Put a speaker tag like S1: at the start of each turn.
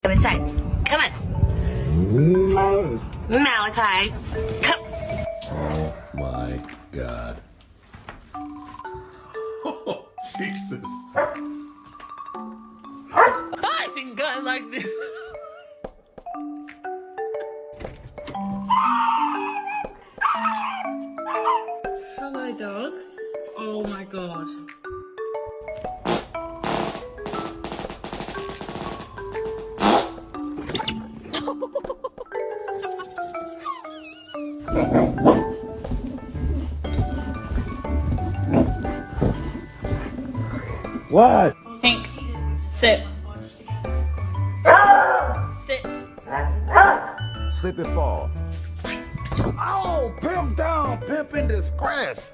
S1: Come inside. Come on. Malachi. Come.
S2: Oh my God. Oh, Jesus.
S1: I think I like this.
S3: Hello dogs. Oh my god.
S2: What?
S3: Pink. Sit. Sit.
S2: Slip and fall. Oh, pimp down, pimp in disgrace.